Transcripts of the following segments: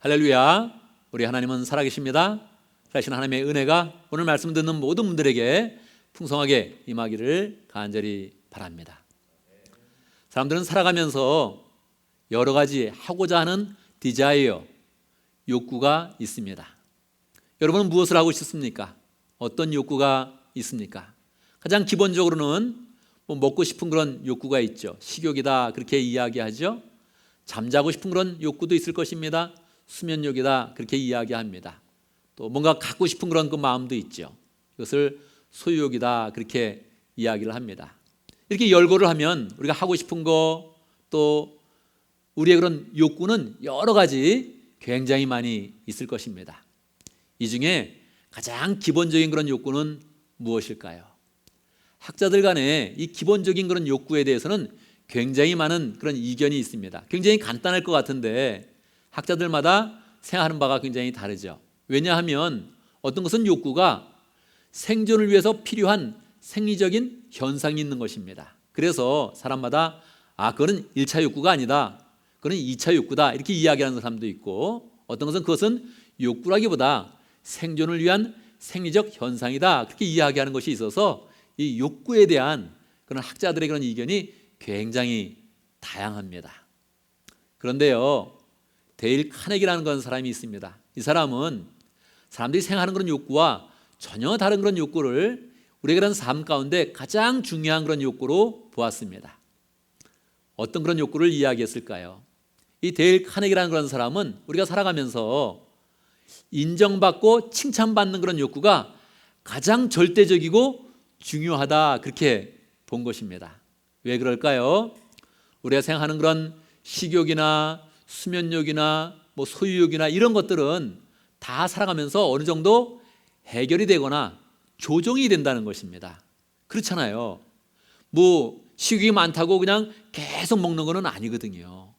할렐루야. 우리 하나님은 살아계십니다. 살아계신 하나님의 은혜가 오늘 말씀 듣는 모든 분들에게 풍성하게 임하기를 간절히 바랍니다. 사람들은 살아가면서 여러 가지 하고자 하는 디자이어, 욕구가 있습니다. 여러분은 무엇을 하고 싶습니까? 어떤 욕구가 있습니까? 가장 기본적으로는 먹고 싶은 그런 욕구가 있죠. 식욕이다 그렇게 이야기하죠. 잠자고 싶은 그런 욕구도 있을 것입니다. 수면욕이다 그렇게 이야기합니다. 또 뭔가 갖고 싶은 그런 그 마음도 있죠. 이것을 소유욕이다 그렇게 이야기를 합니다. 이렇게 열거를 하면 우리가 하고 싶은 거, 또 우리의 그런 욕구는 여러 가지 굉장히 많이 있을 것입니다. 이 중에 가장 기본적인 그런 욕구는 무엇일까요? 학자들 간에 이 기본적인 그런 욕구에 대해서는 굉장히 많은 그런 이견이 있습니다. 굉장히 간단할 것 같은데 학자들마다 생각하는 바가 굉장히 다르죠. 왜냐하면 어떤 것은 욕구가 생존을 위해서 필요한 생리적인 현상이 있는 것입니다. 그래서 사람마다 그거는 1차 욕구가 아니다, 그거는 2차 욕구다 이렇게 이야기하는 사람도 있고, 어떤 것은 그것은 욕구라기보다 생존을 위한 생리적 현상이다 그렇게 이야기하는 것이 있어서 이 욕구에 대한 그런 학자들의 그런 이견이 굉장히 다양합니다. 그런데요, 데일 카네기라는 그런 사람이 있습니다. 이 사람은 사람들이 생각하는 그런 욕구와 전혀 다른 그런 욕구를 우리의 그런 삶 가운데 가장 중요한 그런 욕구로 보았습니다. 어떤 그런 욕구를 이야기했을까요? 이 데일 카네기라는 그런 사람은 우리가 살아가면서 인정받고 칭찬받는 그런 욕구가 가장 절대적이고 중요하다 그렇게 본 것입니다. 왜 그럴까요? 우리가 생각하는 그런 식욕이나 수면욕이나 소유욕이나 이런 것들은 다 살아가면서 어느 정도 해결이 되거나 조정이 된다는 것입니다. 그렇잖아요. 식욕이 많다고 그냥 계속 먹는 것은 아니거든요.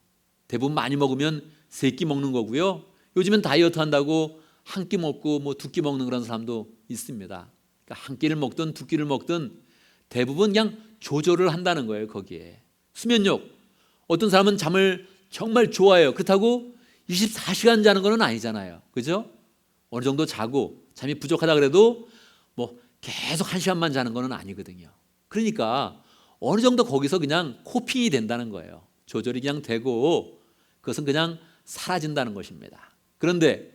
대부분 많이 먹으면 3끼 먹는 거고요. 요즘엔 다이어트 한다고 한 끼 먹고 2끼 먹는 그런 사람도 있습니다. 그러니까 한 끼를 먹든 2끼를 먹든 대부분 그냥 조절을 한다는 거예요. 거기에 수면욕, 어떤 사람은 잠을 정말 좋아해요. 그렇다고 24시간 자는 건 아니잖아요. 그죠? 어느 정도 자고 잠이 부족하다 그래도 계속 1시간만 자는 건 아니거든요. 그러니까 어느 정도 거기서 그냥 코핑이 된다는 거예요. 조절이 그냥 되고 그것은 그냥 사라진다는 것입니다. 그런데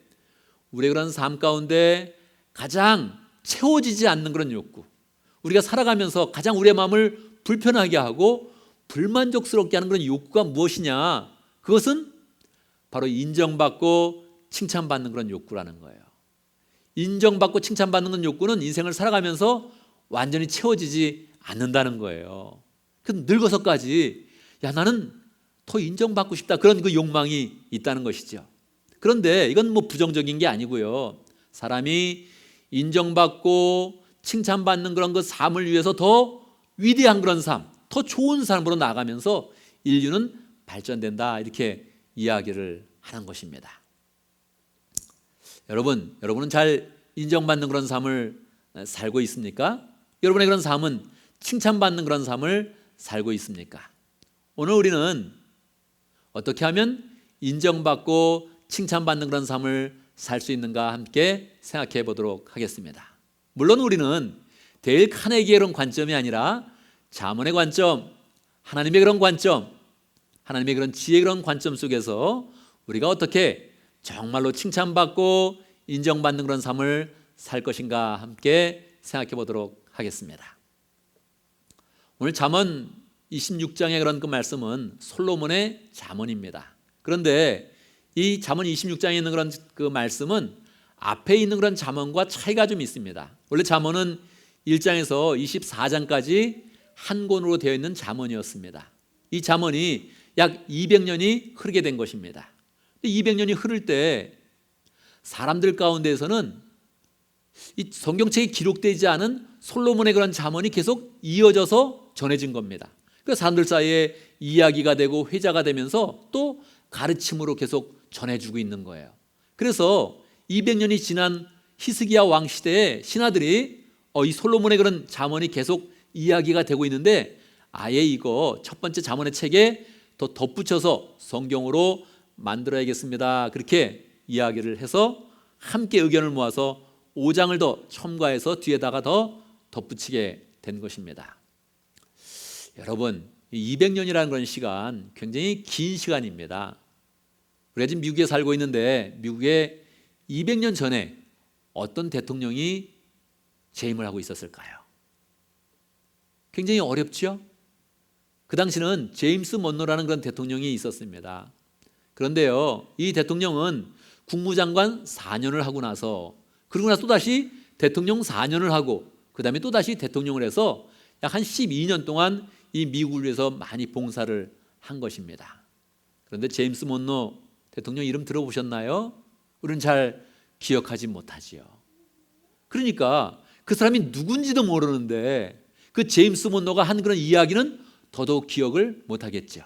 우리의 그런 삶 가운데 가장 채워지지 않는 그런 욕구, 우리가 살아가면서 가장 우리의 마음을 불편하게 하고 불만족스럽게 하는 그런 욕구가 무엇이냐? 그것은 바로 인정받고 칭찬받는 그런 욕구라는 거예요. 인정받고 칭찬받는 그런 욕구는 인생을 살아가면서 완전히 채워지지 않는다는 거예요. 늙어서까지 나는 더 인정받고 싶다 그런 그 욕망이 있다는 것이죠. 그런데 이건 부정적인 게 아니고요. 사람이 인정받고 칭찬받는 그런 그 삶을 위해서 더 위대한 그런 삶, 더 좋은 삶으로 나아가면서 인류는 발전된다 이렇게 이야기를 하는 것입니다. 여러분은 잘 인정받는 그런 삶을 살고 있습니까? 여러분의 그런 삶은 칭찬받는 그런 삶을 살고 있습니까? 오늘 우리는 어떻게 하면 인정받고 칭찬받는 그런 삶을 살 수 있는가 함께 생각해 보도록 하겠습니다. 물론 우리는 데일 카네기의 그런 관점이 아니라 잠언의 관점, 하나님의 그런 관점, 하나님의 그런 지혜의 그런 관점 속에서 우리가 어떻게 정말로 칭찬받고 인정받는 그런 삶을 살 것인가 함께 생각해 보도록 하겠습니다. 오늘 잠언 26장의 그런 그 말씀은 솔로몬의 잠언입니다. 그런데 이 잠언 26장에 있는 그런 그 말씀은 앞에 있는 그런 잠언과 차이가 좀 있습니다. 원래 잠언은 1장에서 24장까지 한 권으로 되어 있는 잠언이었습니다. 이 잠언이 약 200년이 흐르게 된 것입니다. 200년이 흐를 때 사람들 가운데에서는 이 성경책에 기록되지 않은 솔로몬의 그런 잠언이 계속 이어져서 전해진 겁니다. 그래서 사람들 사이에 이야기가 되고 회자가 되면서 또 가르침으로 계속 전해주고 있는 거예요. 그래서 200년이 지난 히스기야 왕 시대에 신하들이 이 솔로몬의 그런 잠언이 계속 이야기가 되고 있는데 아예 이거 첫 번째 잠언의 책에 더 덧붙여서 성경으로 만들어야겠습니다 그렇게 이야기를 해서 함께 의견을 모아서 5장을 더 첨가해서 뒤에다가 더 덧붙이게 된 것입니다. 여러분, 200년이라는 그런 시간 굉장히 긴 시간입니다. 우리가 지금 미국에 살고 있는데 미국에 200년 전에 어떤 대통령이 재임을 하고 있었을까요? 굉장히 어렵죠? 그 당시는 제임스 먼로라는 그런 대통령이 있었습니다. 그런데요, 이 대통령은 국무장관 4년을 하고 나서 그러고 나서 또다시 대통령 4년을 하고 그 다음에 또다시 대통령을 해서 약 한 12년 동안 이 미국을 위해서 많이 봉사를 한 것입니다. 그런데 제임스 먼로 대통령 이름 들어보셨나요? 우리는 잘 기억하지 못하지요. 그러니까 그 사람이 누군지도 모르는데 그 제임스 먼로가 한 그런 이야기는 더더욱 기억을 못하겠죠.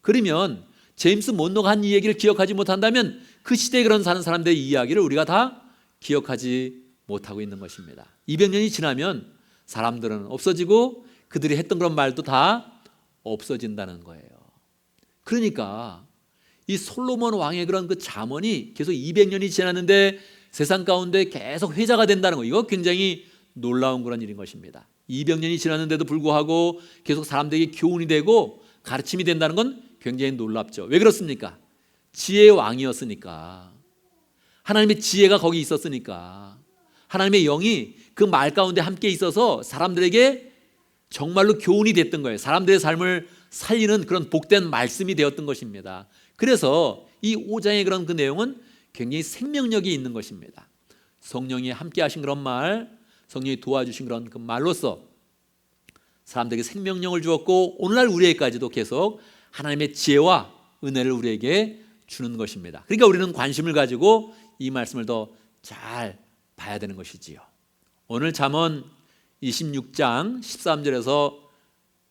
그러면 제임스 먼로가 한 이야기를 기억하지 못한다면 그 시대에 그런 사는 사람들의 이야기를 우리가 다 기억하지 못하고 있는 것입니다. 200년이 지나면 사람들은 없어지고 그들이 했던 그런 말도 다 없어진다는 거예요. 그러니까 이 솔로몬 왕의 그런 그 잠언이 계속 200년이 지났는데 세상 가운데 계속 회자가 된다는 거, 이거 굉장히 놀라운 그런 일인 것입니다. 200년이 지났는데도 불구하고 계속 사람들에게 교훈이 되고 가르침이 된다는 건 굉장히 놀랍죠. 왜 그렇습니까? 지혜의 왕이었으니까, 하나님의 지혜가 거기 있었으니까, 하나님의 영이 그 말 가운데 함께 있어서 사람들에게 정말로 교훈이 됐던 거예요. 사람들의 삶을 살리는 그런 복된 말씀이 되었던 것입니다. 그래서 이 5장의 그런 그 내용은 굉장히 생명력이 있는 것입니다. 성령이 함께 하신 그런 말, 성령이 도와주신 그런 그 말로서 사람들에게 생명력을 주었고 오늘날 우리에게까지도 계속 하나님의 지혜와 은혜를 우리에게 주는 것입니다. 그러니까 우리는 관심을 가지고 이 말씀을 더 잘 봐야 되는 것이지요. 오늘 잠언 26장 13절에서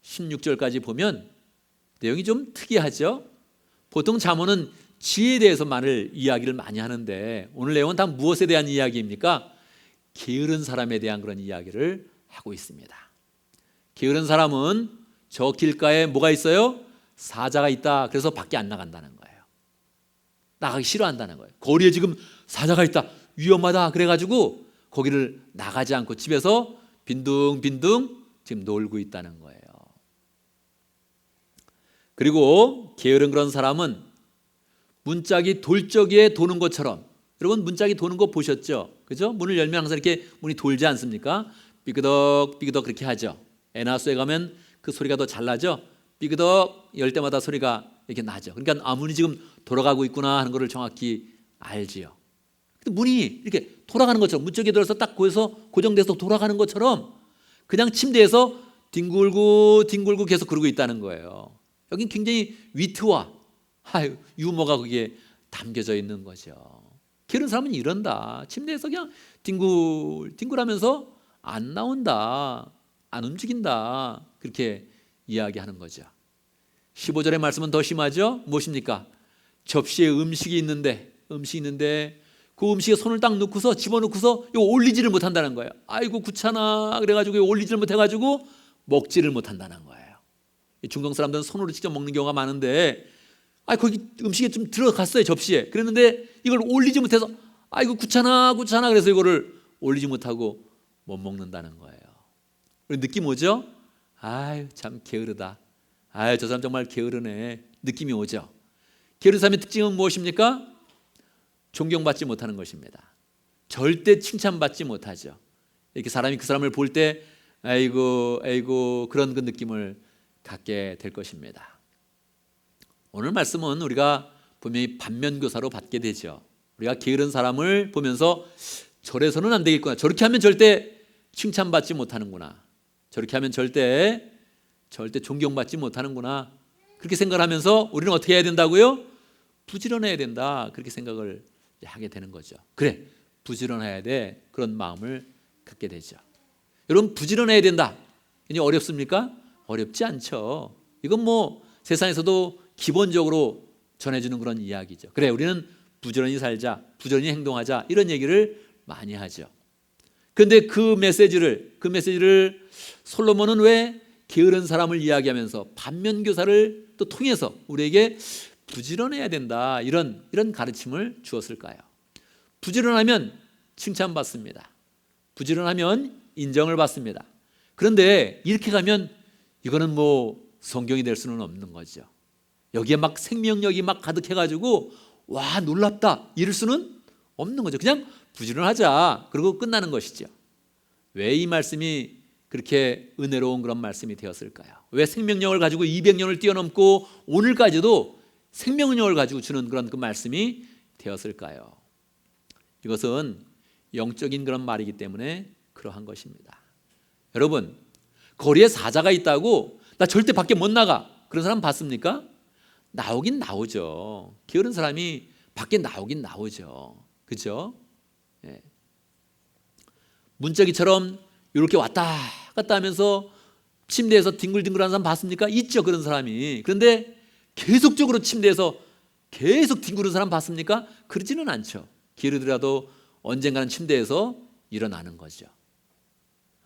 16절까지 보면 내용이 좀 특이하죠. 보통 잠언은 지혜에 대해서 이야기를 많이 하는데 오늘 내용은 다 무엇에 대한 이야기입니까? 게으른 사람에 대한 그런 이야기를 하고 있습니다. 게으른 사람은 저 길가에 뭐가 있어요? 사자가 있다. 그래서 밖에 안 나간다는 거예요. 나가기 싫어한다는 거예요. 거리에 지금 사자가 있다, 위험하다, 그래가지고 거기를 나가지 않고 집에서 빈둥빈둥 지금 놀고 있다는 거예요. 그리고 게으른 그런 사람은 문짝이 돌적이에 도는 것처럼, 여러분 문짝이 도는 거 보셨죠? 그죠? 문을 열면 항상 이렇게 문이 돌지 않습니까? 삐그덕 삐그덕 그렇게 하죠. 애나수에 가면 그 소리가 더 잘 나죠? 삐그덕 열 때마다 소리가 이렇게 나죠. 그러니까 문이 지금 돌아가고 있구나 하는 것을 정확히 알지요. 근데 문이 이렇게 돌아가는 것처럼, 문짝이 돌아서 딱 거기서 고정돼서 돌아가는 것처럼 그냥 침대에서 뒹굴고 뒹굴고 계속 그러고 있다는 거예요. 여긴 굉장히 위트와 유머가 거기에 담겨져 있는 거죠. 게으른 사람은 이런다. 침대에서 그냥 뒹굴하면서 안 나온다, 안 움직인다, 그렇게 이야기하는 거죠. 15절의 말씀은 더 심하죠. 무엇입니까? 접시에 음식이 있는데 그 음식에 손을 딱 넣고서 집어넣고서 이거 올리지를 못한다는 거예요. 아이고 귀찮아 그래가지고 올리지를 못해가지고 먹지를 못한다는 거예요. 중동 사람들은 손으로 직접 먹는 경우가 많은데 거기 음식에 좀 들어갔어요, 접시에. 그랬는데 이걸 올리지 못해서 아이고 귀찮아 그래서 이거를 올리지 못하고 못 먹는다는 거예요. 우리 느낌 오죠? 아유 참 게으르다, 아유 저 사람 정말 게으르네, 느낌이 오죠. 게으른 사람의 특징은 무엇입니까? 존경받지 못하는 것입니다. 절대 칭찬받지 못하죠. 이렇게 사람이 그 사람을 볼 때 아이고 그런 그 느낌을 갖게 될 것입니다. 오늘 말씀은 우리가 분명히 반면교사로 받게 되죠. 우리가 게으른 사람을 보면서 저래서는 안 되겠구나, 저렇게 하면 절대 칭찬받지 못하는구나, 저렇게 하면 절대 존경받지 못하는구나, 그렇게 생각을 하면서 우리는 어떻게 해야 된다고요? 부지런해야 된다, 그렇게 생각을 하게 되는 거죠. 그래, 부지런해야 돼, 그런 마음을 갖게 되죠. 여러분, 부지런해야 된다, 이게 어렵습니까? 어렵지 않죠. 이건 세상에서도 기본적으로 전해주는 그런 이야기죠. 그래, 우리는 부지런히 살자, 부지런히 행동하자, 이런 얘기를 많이 하죠. 그런데 그 메시지를 솔로몬은 왜 게으른 사람을 이야기하면서 반면교사를 또 통해서 우리에게 부지런해야 된다, 이런 가르침을 주었을까요? 부지런하면 칭찬받습니다. 부지런하면 인정을 받습니다. 그런데 이렇게 가면 이거는 뭐 성경이 될 수는 없는 거죠. 여기에 막 생명력이 막 가득해가지고 와 놀랍다 이럴 수는 없는 거죠. 그냥 부지런하자 그러고 끝나는 것이죠. 왜 이 말씀이 그렇게 은혜로운 그런 말씀이 되었을까요? 왜 생명력을 가지고 200년을 뛰어넘고 오늘까지도 생명력을 가지고 주는 그런 그 말씀이 되었을까요? 이것은 영적인 그런 말이기 때문에 그러한 것입니다. 여러분, 거리에 사자가 있다고 나 절대 밖에 못 나가 그런 사람 봤습니까? 나오긴 나오죠. 게으른 사람이 밖에 나오긴 나오죠. 그렇죠? 예. 문짝이처럼 이렇게 왔다 갔다 하면서 침대에서 뒹굴뒹굴하는 사람 봤습니까? 있죠, 그런 사람이. 그런데 계속적으로 침대에서 계속 뒹구는 사람 봤습니까? 그러지는 않죠. 게으르더라도 언젠가는 침대에서 일어나는 거죠.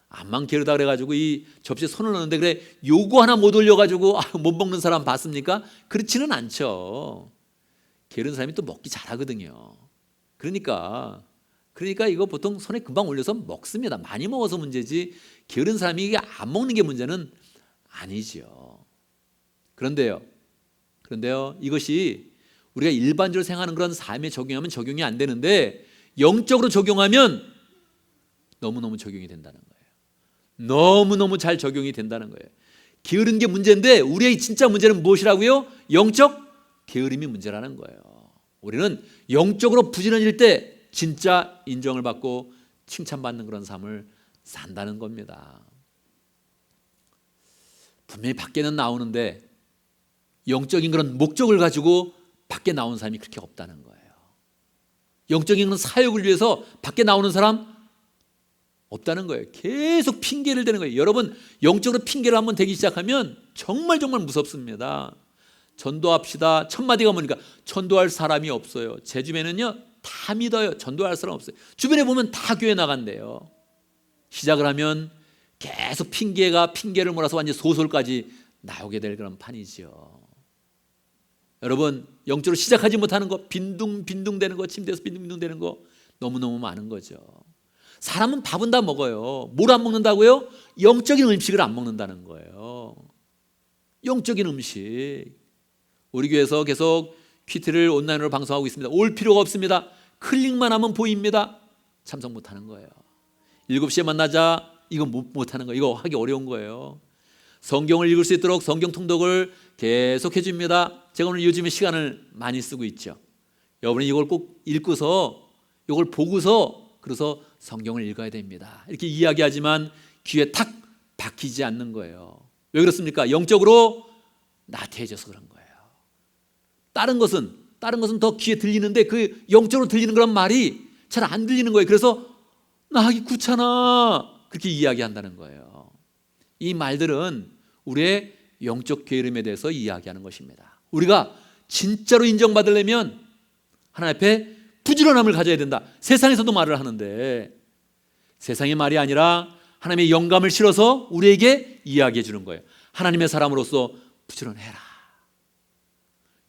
암만 게으르다 그래가지고 이 접시에 손을 넣는데 그래 요거 하나 못 올려가지고 못 먹는 사람 봤습니까? 그렇지는 않죠. 게으른 사람이 또 먹기 잘하거든요. 그러니까 이거 보통 손에 금방 올려서 먹습니다. 많이 먹어서 문제지 게으른 사람이 이게 안 먹는 게 문제는 아니죠. 그런데요 이것이 우리가 일반적으로 생각하는 그런 삶에 적용하면 적용이 안 되는데 영적으로 적용하면 너무너무 적용이 된다는 거예요. 너무너무 잘 적용이 된다는 거예요. 게으른 게 문제인데 우리의 진짜 문제는 무엇이라고요? 영적 게으름이 문제라는 거예요. 우리는 영적으로 부지런일 때 진짜 인정을 받고 칭찬받는 그런 삶을 산다는 겁니다. 분명히 밖에는 나오는데 영적인 그런 목적을 가지고 밖에 나오는 사람이 그렇게 없다는 거예요. 영적인 그런 사역을 위해서 밖에 나오는 사람 없다는 거예요. 계속 핑계를 대는 거예요. 여러분 영적으로 핑계를 한번 대기 시작하면 정말 무섭습니다. 전도합시다. 천마디가 뭐니까 전도할 사람이 없어요. 제 주변에는요 다 믿어요. 전도할 사람 없어요. 주변에 보면 다 교회 나간대요. 시작을 하면 계속 핑계를 몰아서 완전 소설까지 나오게 될 그런 판이죠. 여러분 영적으로 시작하지 못하는 거 빈둥빈둥 되는 거 침대에서 빈둥빈둥 되는 거 너무너무 많은 거죠. 사람은 밥은 다 먹어요. 뭘 안 먹는다고요? 영적인 음식을 안 먹는다는 거예요. 영적인 음식. 우리 교회에서 계속 퀴트를 온라인으로 방송하고 있습니다. 올 필요가 없습니다. 클릭만 하면 보입니다. 참석 못하는 거예요. 7시에 만나자 이거 못하는 거예요. 이거 하기 어려운 거예요. 성경을 읽을 수 있도록 성경 통독을 계속 해줍니다. 제가 오늘 요즘에 시간을 많이 쓰고 있죠. 여러분이 이걸 꼭 읽고서 이걸 보고서 그래서 성경을 읽어야 됩니다. 이렇게 이야기하지만 귀에 탁 박히지 않는 거예요. 왜 그렇습니까? 영적으로 나태해져서 그런 거예요. 다른 것은 더 귀에 들리는데 그 영적으로 들리는 그런 말이 잘 안 들리는 거예요. 그래서 나 하기 귀찮아 그렇게 이야기한다는 거예요. 이 말들은 우리의 영적 게으름에 대해서 이야기하는 것입니다. 우리가 진짜로 인정받으려면 하나님 앞에 부지런함을 가져야 된다. 세상에서도 말을 하는데 세상의 말이 아니라 하나님의 영감을 실어서 우리에게 이야기해 주는 거예요. 하나님의 사람으로서 부지런해라.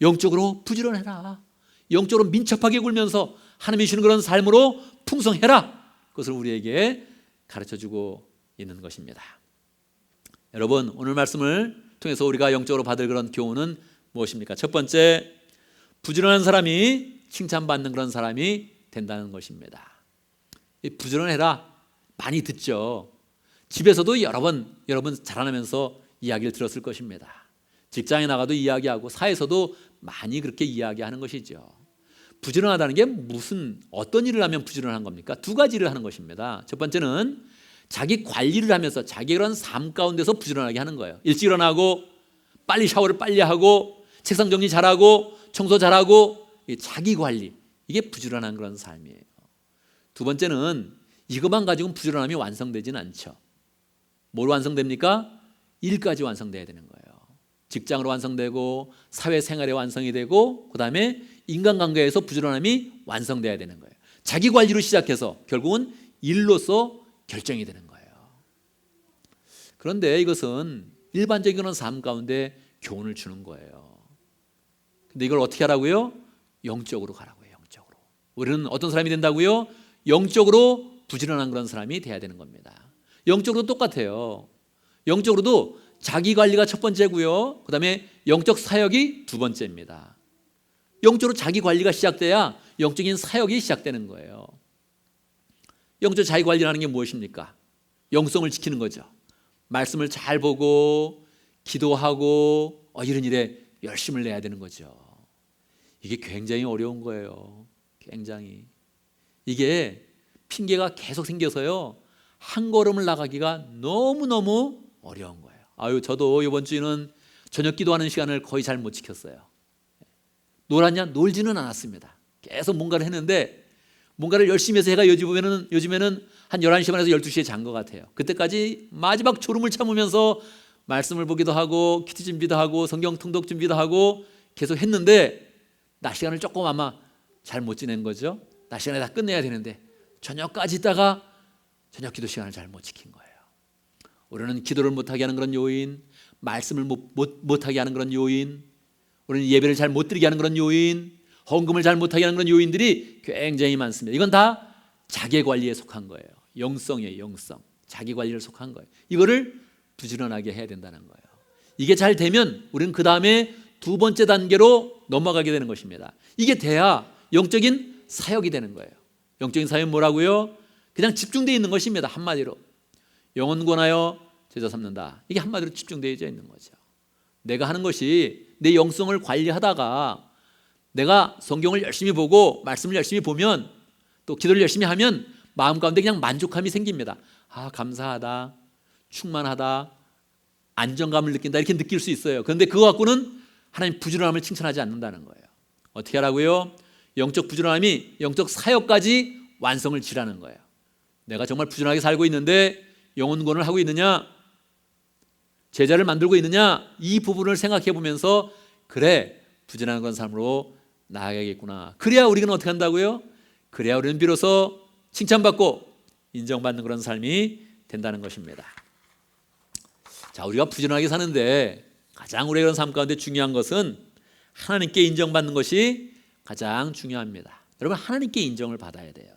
영적으로 부지런해라. 영적으로 민첩하게 굴면서 하나님이 주는 그런 삶으로 풍성해라. 그것을 우리에게 가르쳐주고 있는 것입니다. 여러분 오늘 말씀을 통해서 우리가 영적으로 받을 그런 교훈은 무엇입니까? 첫 번째, 부지런한 사람이 칭찬받는 그런 사람이 된다는 것입니다. 부지런해라 많이 듣죠. 집에서도 여러분 자라나면서 이야기를 들었을 것입니다. 직장에 나가도 이야기하고 사회에서도 많이 그렇게 이야기하는 것이죠. 부지런하다는 게 어떤 일을 하면 부지런한 겁니까? 두 가지를 하는 것입니다. 첫 번째는 자기 관리를 하면서 자기 그런 삶 가운데서 부지런하게 하는 거예요. 일찍 일어나고 빨리 샤워를 빨리 하고 책상 정리 잘하고 청소 잘하고 자기 관리, 이게 부지런한 그런 삶이에요. 두 번째는 이것만 가지고는 부지런함이 완성되지는 않죠. 뭘 완성됩니까? 일까지 완성돼야 되는 거예요. 직장으로 완성되고 사회생활에 완성이 되고 그 다음에 인간관계에서 부지런함이 완성돼야 되는 거예요. 자기 관리로 시작해서 결국은 일로서 결정이 되는 거예요. 그런데 이것은 일반적인 삶 가운데 교훈을 주는 거예요. 근데 이걸 어떻게 하라고요? 영적으로 가라고요. 영적으로. 우리는 어떤 사람이 된다고요? 영적으로 부지런한 그런 사람이 돼야 되는 겁니다. 영적으로 똑같아요. 영적으로도 자기 관리가 첫 번째고요. 그 다음에 영적 사역이 두 번째입니다. 영적으로 자기 관리가 시작돼야 영적인 사역이 시작되는 거예요. 영적 자기 관리라는 게 무엇입니까? 영성을 지키는 거죠. 말씀을 잘 보고 기도하고 이런 일에 열심을 내야 되는 거죠. 이게 굉장히 어려운 거예요. 굉장히. 이게 핑계가 계속 생겨서요, 한 걸음을 나가기가 너무너무 어려운 거예요. 저도 이번 주에는 저녁 기도하는 시간을 거의 잘 못 지켰어요. 놀았냐? 놀지는 않았습니다. 계속 뭔가를 했는데, 뭔가를 열심히 해서 해가 요즘에는 한 11시 반에서 12시에 잔 것 같아요. 그때까지 마지막 졸음을 참으면서 말씀을 보기도 하고 큐티 준비도 하고 성경 통독 준비도 하고 계속 했는데, 낮 시간을 조금 아마 잘 못 지낸 거죠. 낮 시간에 다 끝내야 되는데 저녁까지 있다가 저녁 기도 시간을 잘 못 지킨 거예요. 우리는 기도를 못하게 하는 그런 요인, 말씀을 못하게 하는 그런 요인, 우리는 예배를 잘 못 드리게 하는 그런 요인, 헌금을 잘 못하게 하는 그런 요인들이 굉장히 많습니다. 이건 다 자기 관리에 속한 거예요. 영성이에요. 영성. 자기 관리를 속한 거예요. 이거를 부지런하게 해야 된다는 거예요. 이게 잘 되면 우리는 그 다음에 두 번째 단계로 넘어가게 되는 것입니다. 이게 돼야 영적인 사역이 되는 거예요. 영적인 사역은 뭐라고요? 그냥 집중되어 있는 것입니다. 한마디로 영혼 권하여 제자 삼는다. 이게 한마디로 집중되어 있는 거죠. 내가 하는 것이 내 영성을 관리하다가 내가 성경을 열심히 보고 말씀을 열심히 보면 또 기도를 열심히 하면 마음 가운데 그냥 만족함이 생깁니다. 감사하다, 충만하다, 안정감을 느낀다, 이렇게 느낄 수 있어요. 그런데 그거 갖고는 하나님 부지런함을 칭찬하지 않는다는 거예요. 어떻게 하라고요? 영적 부지런함이 영적 사역까지 완성을 지라는 거예요. 내가 정말 부지런하게 살고 있는데 영혼권을 하고 있느냐, 제자를 만들고 있느냐, 이 부분을 생각해 보면서 그래, 부지런한 그런 삶으로 나아가야겠구나. 그래야 우리는 어떻게 한다고요? 그래야 우리는 비로소 칭찬받고 인정받는 그런 삶이 된다는 것입니다. 자, 우리가 부지런하게 사는데 가장 우리의 그런 삶 가운데 중요한 것은 하나님께 인정받는 것이 가장 중요합니다. 여러분, 하나님께 인정을 받아야 돼요.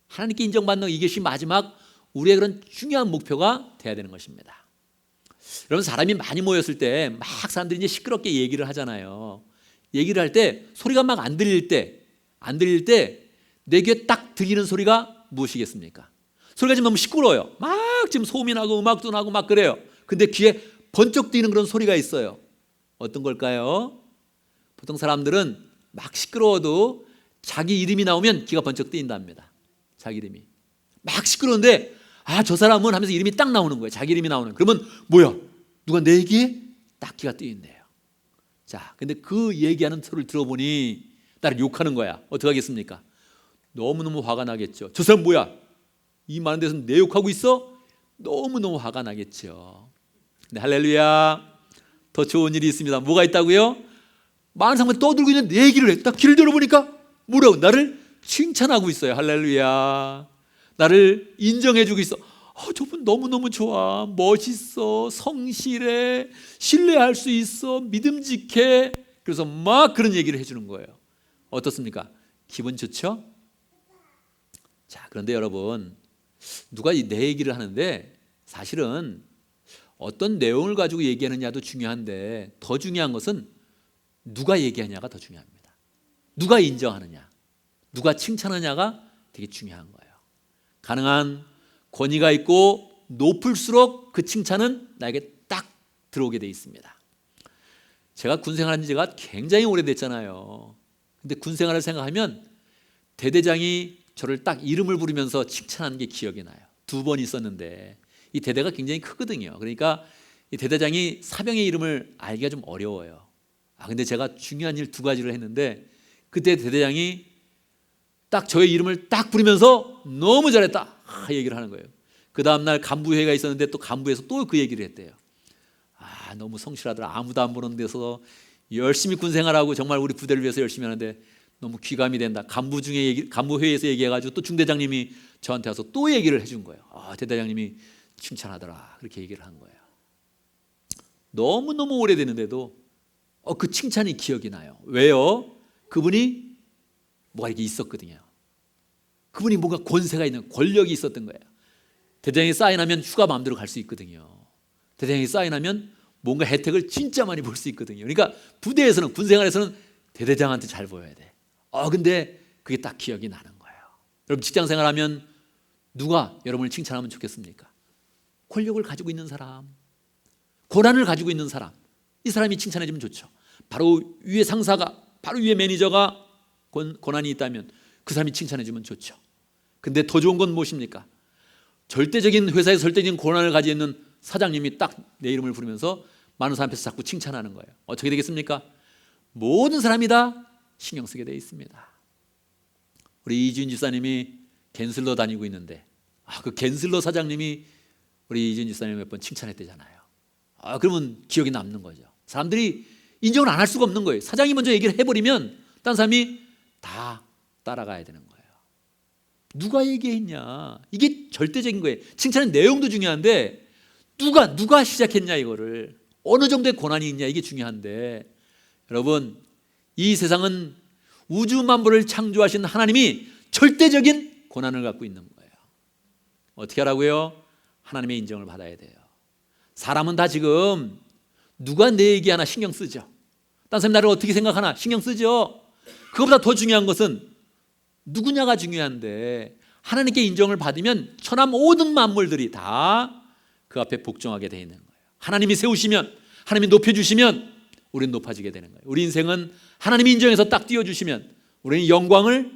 하나님께 인정받는 이것이 마지막 우리의 그런 중요한 목표가 돼야 되는 것입니다. 여러분, 사람이 많이 모였을 때 막 사람들이 이제 시끄럽게 얘기를 하잖아요. 얘기를 할 때 소리가 막 안 들릴 때 내 귀에 딱 들리는 소리가 무엇이겠습니까? 소리가 지금 너무 시끄러워요. 막 지금 소음이 나고 음악도 나고 막 그래요. 근데 귀에 번쩍 뛰는 그런 소리가 있어요. 어떤 걸까요? 보통 사람들은 막 시끄러워도 자기 이름이 나오면 귀가 번쩍 뜨인답니다. 자기 이름이 막 시끄러운데 저 사람은 하면서 이름이 딱 나오는 거예요. 자기 이름이 나오는. 그러면 뭐야? 누가 내 귀에 딱 귀가 뜨인대요. 자, 근데 그 얘기하는 소리를 들어보니 나를 욕하는 거야. 어떻게 하겠습니까? 너무너무 화가 나겠죠. 저 사람 뭐야? 이 많은 데서 내 욕하고 있어? 너무너무 화가 나겠죠. 근데 할렐루야, 더 좋은 일이 있습니다. 뭐가 있다고요? 많은 사람들이 떠들고 있는 내 얘기를 해. 딱 귀를 들어보니까 뭐라고? 나를 칭찬하고 있어요. 할렐루야. 나를 인정해주고 있어. 저분 너무너무 좋아, 멋있어, 성실해, 신뢰할 수 있어, 믿음직해. 그래서 막 그런 얘기를 해주는 거예요. 어떻습니까? 기분 좋죠? 자, 그런데 여러분, 누가 내 얘기를 하는데 사실은 어떤 내용을 가지고 얘기하느냐도 중요한데 더 중요한 것은 누가 얘기하냐가 더 중요합니다. 누가 인정하느냐, 누가 칭찬하냐가 되게 중요한 거예요. 가능한 권위가 있고 높을수록 그 칭찬은 나에게 딱 들어오게 돼 있습니다. 제가 군생활한 지가 굉장히 오래됐잖아요. 근데 군생활을 생각하면 대대장이 저를 딱 이름을 부르면서 칭찬하는 게 기억이 나요. 2번 있었는데 이 대대가 굉장히 크거든요. 그러니까 이 대대장이 사병의 이름을 알기가 좀 어려워요. 근데 제가 중요한 일 2가지를 했는데 그때 대대장이 딱 저의 이름을 딱 부르면서 너무 잘했다 얘기를 하는 거예요. 그 다음날 간부회의가 있었는데 또 간부에서 또 그 얘기를 했대요. 너무 성실하더라. 아무도 안 보는 데서 열심히 군생활하고 정말 우리 부대를 위해서 열심히 하는데 너무 귀감이 된다. 간부회의에서 얘기해가지고 또 중대장님이 저한테 와서 또 얘기를 해준 거예요. 대대장님이 칭찬하더라. 그렇게 얘기를 한 거예요. 너무너무 오래됐는데도 그 칭찬이 기억이 나요. 왜요? 그분이 뭐가 이렇게 있었거든요. 그분이 뭔가 권세가 있는, 권력이 있었던 거예요. 대대장이 사인하면 휴가 마음대로 갈 수 있거든요. 대대장이 사인하면 뭔가 혜택을 진짜 많이 볼 수 있거든요. 그러니까 부대에서는, 군생활에서는 대대장한테 잘 보여야 돼. 근데 그게 딱 기억이 나는 거예요. 여러분 직장생활하면 누가 여러분을 칭찬하면 좋겠습니까? 권력을 가지고 있는 사람, 고난을 가지고 있는 사람, 이 사람이 칭찬해 주면 좋죠. 바로 위에 상사가, 바로 위에 매니저가 고난이 있다면 그 사람이 칭찬해 주면 좋죠. 근데 더 좋은 건 무엇입니까? 절대적인, 회사에서 절대적인 고난을 가지고 있는 사장님이 딱 내 이름을 부르면서 많은 사람 앞에서 자꾸 칭찬하는 거예요. 어떻게 되겠습니까? 모든 사람이 다 신경 쓰게 되어 있습니다. 우리 이주인 집사님이 겐슬러 다니고 있는데 그 겐슬러 사장님이 우리 이주인 집사님 몇 번 칭찬했대잖아요. 그러면 기억이 남는 거죠. 사람들이 인정을 안 할 수가 없는 거예요. 사장이 먼저 얘기를 해버리면 다른 사람이 다 따라가야 되는 거예요. 누가 얘기했냐, 이게 절대적인 거예요. 칭찬의 내용도 중요한데 누가 시작했냐, 이거를 어느 정도의 고난이 있냐, 이게 중요한데, 여러분 이 세상은 우주 만물을 창조하신 하나님이 절대적인 고난을 갖고 있는 거예요. 어떻게 하라고요? 하나님의 인정을 받아야 돼요. 사람은 다 지금 누가 내 얘기하나 신경 쓰죠. 딴 사람이 나를 어떻게 생각하나 신경 쓰죠. 그것보다 더 중요한 것은 누구냐가 중요한데, 하나님께 인정을 받으면 천하 모든 만물들이 다 그 앞에 복종하게 되어 있는 거예요. 하나님이 세우시면, 하나님이 높여주시면 우리는 높아지게 되는 거예요. 우리 인생은 하나님이 인정해서 딱 띄워주시면 우리는 영광을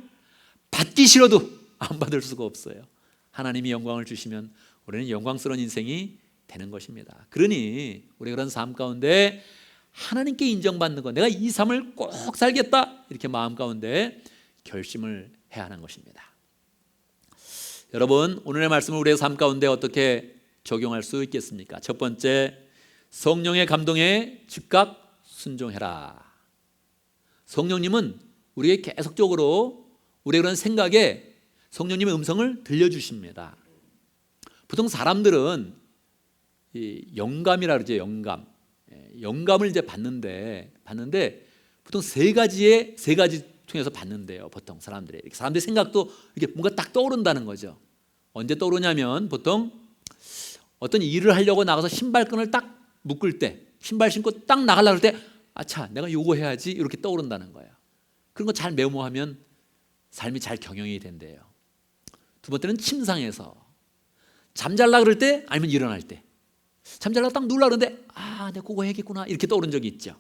받기 싫어도 안 받을 수가 없어요. 하나님이 영광을 주시면 우리는 영광스러운 인생이 되는 것입니다. 그러니 우리 그런 삶 가운데 하나님께 인정받는 것, 내가 이 삶을 꼭 살겠다, 이렇게 마음 가운데 결심을 해야 하는 것입니다. 여러분, 오늘의 말씀을 우리의 삶 가운데 어떻게 적용할 수 있겠습니까? 첫 번째, 성령의 감동에 즉각 순종해라. 성령님은 우리에게 계속적으로 우리의 그런 생각에 성령님의 음성을 들려주십니다. 보통 사람들은 이 영감이라 그러죠. 영감을 이제 받는데 보통 세 가지 통해서 받는데요. 보통 사람들의 생각도 이렇게 뭔가 딱 떠오른다는 거죠. 언제 떠오르냐면, 보통 어떤 일을 하려고 나가서 신발끈을 딱 묶을 때, 신발 신고 딱 나가려고 할 때, 아차, 내가 요거 해야지, 이렇게 떠오른다는 거예요. 그런 거 잘 메모하면 삶이 잘 경영이 된대요. 두 번째는 침상에서 잠잘라 그럴 때, 아니면 일어날 때, 잠잘라 딱 누우려고 그러는데 내가 그거 해야겠구나, 이렇게 떠오른 적이 있죠.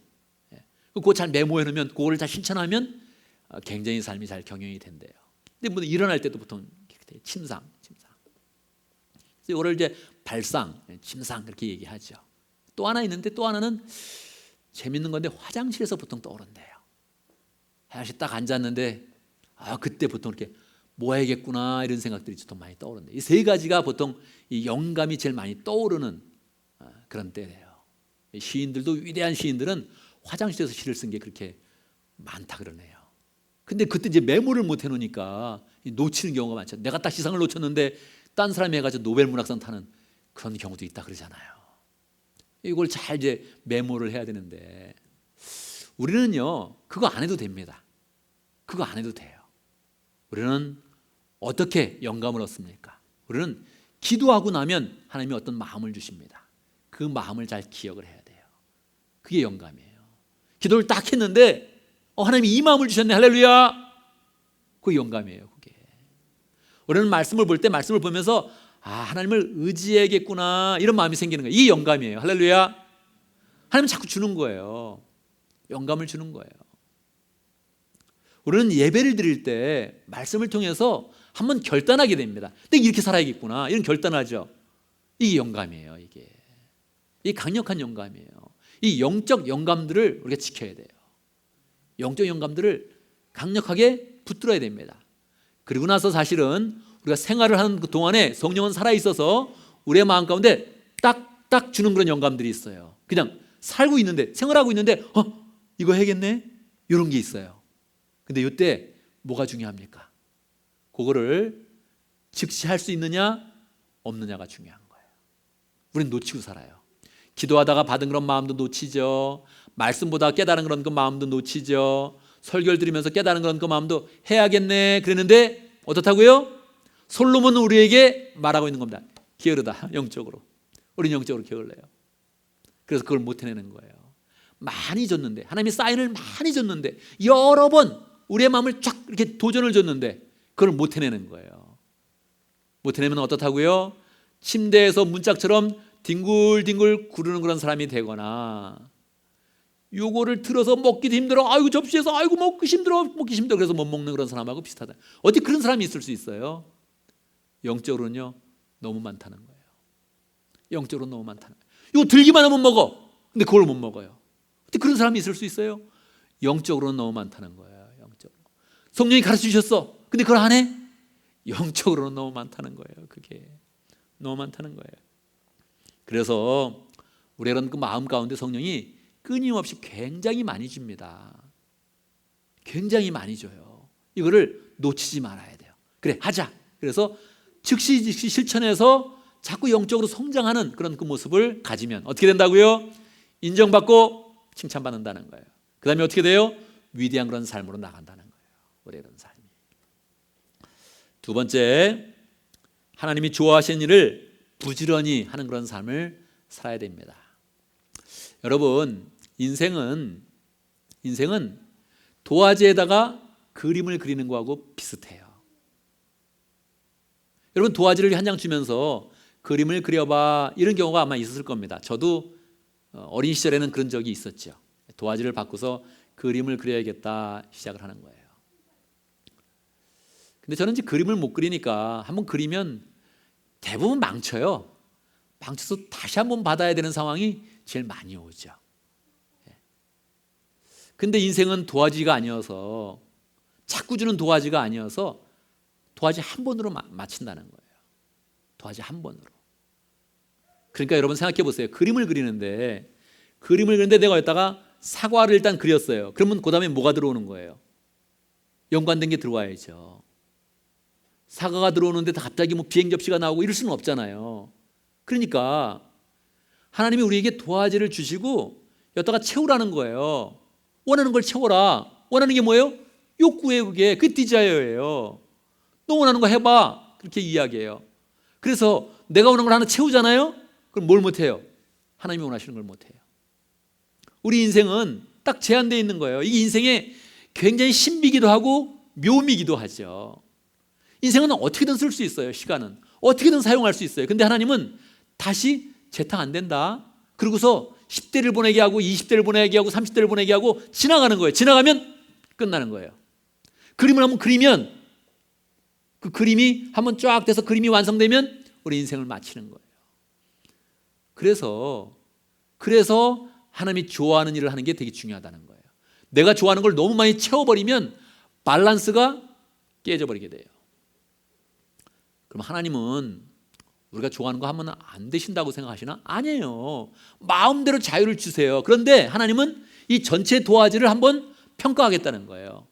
그거 잘 메모해 놓으면, 그거를 잘 실천하면 굉장히 삶이 잘 경영이 된대요. 근데 뭐 일어날 때도 보통 이렇게 돼요. 침상. 그래서 이거를 이제 발상, 침상 그렇게 얘기하죠. 또 하나 있는데, 또 하나는 재밌는 건데, 화장실에서 보통 떠오른대요. 화장실 딱 앉았는데 그때 보통 이렇게 뭐 해야겠구나, 이런 생각들이 좀 많이 떠오른대요. 이 세 가지가 보통 이 영감이 제일 많이 떠오르는 그런 때예요. 시인들도, 위대한 시인들은 화장실에서 시를 쓴 게 그렇게 많다 그러네요. 근데 그때 이제 메모를 못 해놓으니까 놓치는 경우가 많죠. 내가 딱 시상을 놓쳤는데 딴 사람이 해가지고 노벨 문학상 타는 그런 경우도 있다 그러잖아요. 이걸 잘 이제 메모를 해야 되는데, 우리는요 그거 안 해도 됩니다. 그거 안 해도 돼요. 우리는 어떻게 영감을 얻습니까? 우리는 기도하고 나면 하나님이 어떤 마음을 주십니다. 그 마음을 잘 기억을 해야 돼요. 그게 영감이에요. 기도를 딱 했는데 하나님이 이 마음을 주셨네, 할렐루야. 그게 영감이에요. 그게. 우리는 말씀을 볼 때, 말씀을 보면서 하나님을 의지해야겠구나, 이런 마음이 생기는 거예요. 이게 영감이에요. 할렐루야. 하나님은 자꾸 주는 거예요. 영감을 주는 거예요. 우리는 예배를 드릴 때 말씀을 통해서 한번 결단하게 됩니다. 내가 이렇게 살아야겠구나, 이런 결단을 하죠. 이게 영감이에요. 이게 강력한 영감이에요. 이 영적 영감들을 우리가 지켜야 돼요. 영적 영감들을 강력하게 붙들어야 됩니다. 그리고 나서 사실은 우리가 생활을 하는 그 동안에 성령은 살아있어서 우리의 마음 가운데 딱 주는 그런 영감들이 있어요. 그냥 살고 있는데, 생활하고 있는데 이거 해야겠네, 이런 게 있어요. 근데 이때 뭐가 중요합니까? 그거를 즉시 할 수 있느냐 없느냐가 중요한 거예요. 우리는 놓치고 살아요. 기도하다가 받은 그런 마음도 놓치죠. 말씀보다 깨달은 그런 그 마음도 놓치죠. 설교를 들으면서 깨달은 그런 그 마음도 해야겠네 그랬는데 어떻다고요? 솔로몬은 우리에게 말하고 있는 겁니다. 게으르다, 영적으로. 우리는 영적으로 게을러요. 그래서 그걸 못 해내는 거예요. 많이 줬는데, 하나님이 사인을 많이 줬는데, 여러 번 우리의 마음을 쫙 이렇게 도전을 줬는데 그걸 못 해내는 거예요. 못 해내면 어떻다고요? 침대에서 문짝처럼 뒹굴뒹굴 구르는 그런 사람이 되거나, 요거를 들어서 먹기도 힘들어, 아이고 접시에서 아이고 먹기 힘들어 그래서 못 먹는 그런 사람하고 비슷하다. 어떻게 그런 사람이 있을 수 있어요? 영적으로는요 너무 많다는 거예요. 영적으로 너무 많다는 거예요. 이거 들기만 하면 먹어. 근데 그걸 못 먹어요. 어떻게 그런 사람이 있을 수 있어요? 영적으로는 너무 많다는 거예요. 영적으로. 성령이 가르쳐 주셨어. 근데 그걸 안 해? 영적으로는 너무 많다는 거예요. 그게 너무 많다는 거예요. 그래서 우리는 그 마음 가운데 성령이 끊임없이 굉장히 많이 줍니다. 굉장히 많이 줘요. 이거를 놓치지 말아야 돼요. 그래 하자. 그래서 즉시 실천해서 자꾸 영적으로 성장하는 그런 그 모습을 가지면 어떻게 된다고요? 인정받고 칭찬받는다는 거예요. 그 다음에 어떻게 돼요? 위대한 그런 삶으로 나간다는 거예요. 우리의 그런 삶이. 두 번째, 하나님이 좋아하시는 일을 부지런히 하는 그런 삶을 살아야 됩니다. 여러분, 인생은 도화지에다가 그림을 그리는 거하고 비슷해요. 여러분, 도화지를 한 장 주면서 그림을 그려봐, 이런 경우가 아마 있었을 겁니다. 저도 어린 시절에는 그런 적이 있었죠. 도화지를 바꿔서 그림을 그려야겠다 시작을 하는 거예요. 근데 저는 이제 그림을 못 그리니까 한번 그리면 대부분 망쳐요. 망쳐서 다시 한번 받아야 되는 상황이 제일 많이 오죠. 근데 인생은 도화지가 아니어서, 자꾸 주는 도화지가 아니어서 도화지 한 번으로 마친다는 거예요. 도화지 한 번으로. 그러니까 여러분 생각해 보세요. 그림을 그리는데 내가 여기다가 사과를 일단 그렸어요. 그러면 그 다음에 뭐가 들어오는 거예요? 연관된 게 들어와야죠. 사과가 들어오는데 갑자기 뭐 비행 접시가 나오고 이럴 수는 없잖아요. 그러니까 하나님이 우리에게 도화지를 주시고 여기다가 채우라는 거예요. 원하는 걸 채워라. 원하는 게 뭐예요? 욕구예요. 그게 그 디자이어예요. 너 원하는 거 해봐. 그렇게 이야기해요. 그래서 내가 원하는 걸 하나 채우잖아요. 그럼 뭘 못해요? 하나님이 원하시는 걸 못해요. 우리 인생은 딱 제한되어 있는 거예요. 이게 인생의 굉장히 신비기도 하고 묘미기도 하죠. 인생은 어떻게든 쓸 수 있어요. 시간은 어떻게든 사용할 수 있어요. 근데 하나님은 다시 재탕 안 된다. 그러고서 10대를 보내게 하고 20대를 보내게 하고 30대를 보내게 하고 지나가는 거예요. 지나가면 끝나는 거예요. 그림을 한번 그리면, 그 그림이 한번 쫙 돼서 그림이 완성되면 우리 인생을 마치는 거예요. 그래서 하나님이 좋아하는 일을 하는 게 되게 중요하다는 거예요. 내가 좋아하는 걸 너무 많이 채워버리면 밸런스가 깨져버리게 돼요. 그럼 하나님은 우리가 좋아하는 거 하면 안 되신다고 생각하시나? 아니에요. 마음대로 자유를 주세요. 그런데 하나님은 이 전체 도화지를 한번 평가하겠다는 거예요.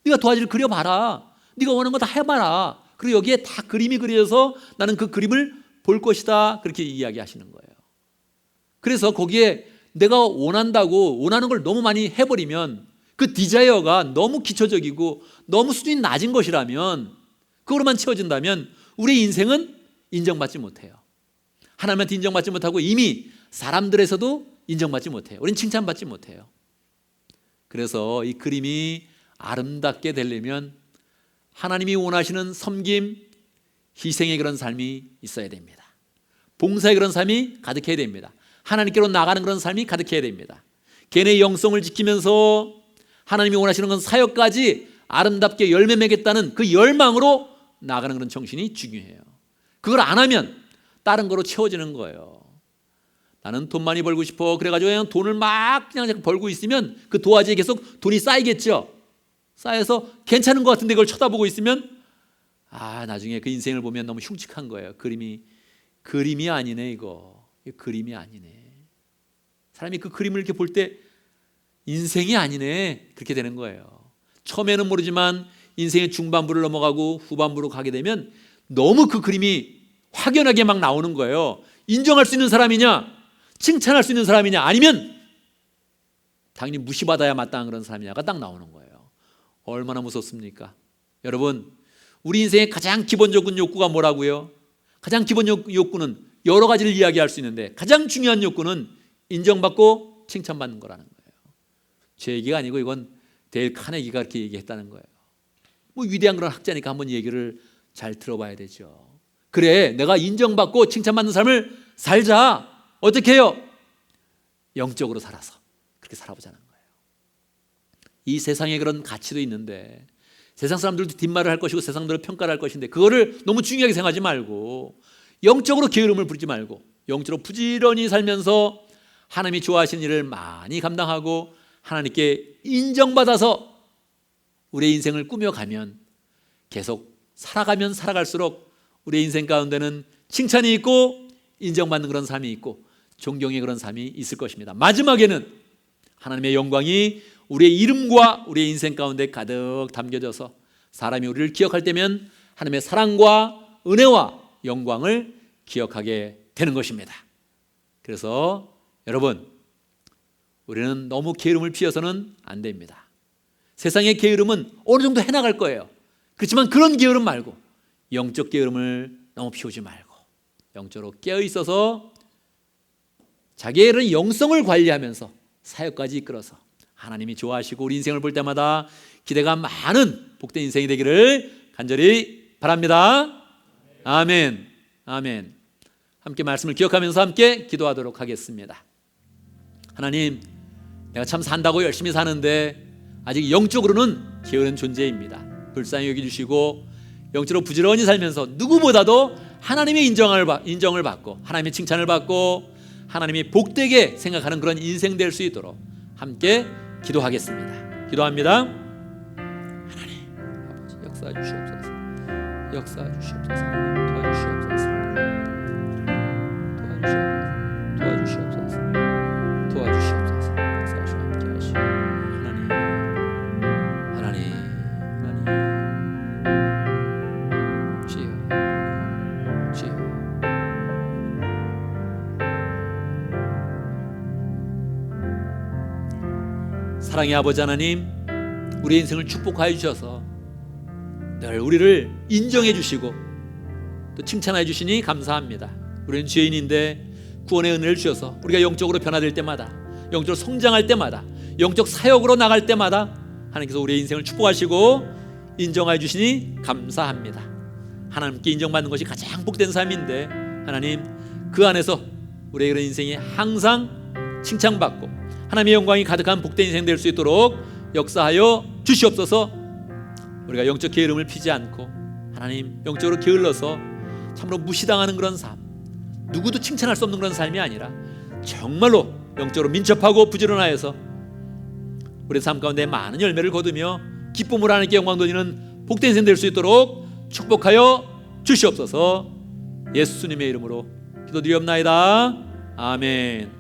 네가 도화지를 그려봐라. 네가 원하는 거 다 해봐라. 그리고 여기에 다 그림이 그려져서 나는 그 그림을 볼 것이다. 그렇게 이야기하시는 거예요. 그래서 거기에 내가 원하는 걸 너무 많이 해버리면, 그 디자이어가 너무 기초적이고 너무 수준이 낮은 것이라면, 그거로만 채워진다면 우리 인생은 인정받지 못해요. 하나님한테 인정받지 못하고 이미 사람들에서도 인정받지 못해요. 우리는 칭찬받지 못해요. 그래서 이 그림이 아름답게 되려면 하나님이 원하시는 섬김, 희생의 그런 삶이 있어야 됩니다. 봉사의 그런 삶이 가득해야 됩니다. 하나님께로 나가는 그런 삶이 가득해야 됩니다. 개인의 영성을 지키면서 하나님이 원하시는 건 사역까지 아름답게 열매 맺겠다는 그 열망으로 나가는 그런 정신이 중요해요. 그걸 안 하면 다른 거로 채워지는 거예요. 나는 돈 많이 벌고 싶어. 그래가지고 그냥 돈을 막 그냥 벌고 있으면 그 도화지에 계속 돈이 쌓이겠죠. 쌓여서 괜찮은 것 같은데 그걸 쳐다보고 있으면 나중에 그 인생을 보면 너무 흉측한 거예요. 그림이 아니네 이거. 그림이 아니네. 사람이 그 그림을 이렇게 볼 때 인생이 아니네. 그렇게 되는 거예요. 처음에는 모르지만 인생의 중반부를 넘어가고 후반부로 가게 되면 너무 그 그림이 확연하게 막 나오는 거예요. 인정할 수 있는 사람이냐, 칭찬할 수 있는 사람이냐, 아니면 당연히 무시받아야 마땅한 그런 사람이냐가 딱 나오는 거예요. 얼마나 무섭습니까? 여러분, 우리 인생의 가장 기본적인 욕구가 뭐라고요? 가장 기본 욕구는 여러 가지를 이야기할 수 있는데 가장 중요한 욕구는 인정받고 칭찬받는 거라는 거예요. 제 얘기가 아니고 이건 데일 카네기가 그렇게 얘기했다는 거예요. 뭐 위대한 그런 학자니까 한번 얘기를 잘 들어봐야 되죠. 그래, 내가 인정받고 칭찬받는 삶을 살자. 어떻게 해요? 영적으로 살아서 그렇게 살아보자는 거예요. 이 세상에 그런 가치도 있는데 세상 사람들도 뒷말을 할 것이고 세상들을 평가를 할 것인데 그거를 너무 중요하게 생각하지 말고 영적으로 게으름을 부리지 말고 영적으로 부지런히 살면서 하나님이 좋아하시는 일을 많이 감당하고 하나님께 인정받아서 우리의 인생을 꾸며가면 계속 살아가면 살아갈수록 우리의 인생 가운데는 칭찬이 있고 인정받는 그런 삶이 있고 존경의 그런 삶이 있을 것입니다. 마지막에는 하나님의 영광이 우리의 이름과 우리의 인생 가운데 가득 담겨져서 사람이 우리를 기억할 때면 하나님의 사랑과 은혜와 영광을 기억하게 되는 것입니다. 그래서 여러분, 우리는 너무 게으름을 피워서는 안 됩니다. 세상의 게으름은 어느 정도 해나갈 거예요. 그렇지만 그런 게으름 말고 영적 게으름을 너무 피우지 말고 영적으로 깨어 있어서 자기의 영성을 관리하면서 사역까지 이끌어서 하나님이 좋아하시고 우리 인생을 볼 때마다 기대가 많은 복된 인생이 되기를 간절히 바랍니다. 아멘. 아멘. 함께 말씀을 기억하면서 함께 기도하도록 하겠습니다. 하나님, 내가 참 산다고 열심히 사는데 아직 영적으로는 게으른 존재입니다. 불쌍히 여겨주시고 영적으로 부지런히 살면서 누구보다도 하나님의 인정을 받고 하나님의 칭찬을 받고 하나님이 복되게 생각하는 그런 인생 될 수 있도록 함께 기도하겠습니다. 기도합니다. 하나님 아버지, 역사해 주시옵소서. 역사해 주시옵소서. 도와주시옵소서. 도와주시옵소서. 도와주시옵소서. 역사하시고 함께 하시고 하나님 주여 사랑의 아버지 하나님, 우리 인생을 축복하여 주셔서 늘 우리를 인정해 주시고 또 칭찬해 주시니 감사합니다. 우리는 죄인인데 구원의 은혜를 주셔서 우리가 영적으로 변화될 때마다, 영적으로 성장할 때마다, 영적 사역으로 나갈 때마다 하나님께서 우리의 인생을 축복하시고 인정해 주시니 감사합니다. 하나님께 인정받는 것이 가장 복된 삶인데 하나님, 그 안에서 우리의 그런 인생이 항상 칭찬받고 하나님의 영광이 가득한 복된 인생 될 수 있도록 역사하여 주시옵소서. 우리가 영적 게으름을 피지 않고 하나님 영적으로 게을러서 참으로 무시당하는 그런 삶, 누구도 칭찬할 수 없는 그런 삶이 아니라 정말로 영적으로 민첩하고 부지런하여서 우리 삶 가운데 많은 열매를 거두며 기쁨으로 하나님께 영광 돌리는 복된 인생 될 수 있도록 축복하여 주시옵소서. 예수님의 이름으로 기도드리옵나이다. 아멘.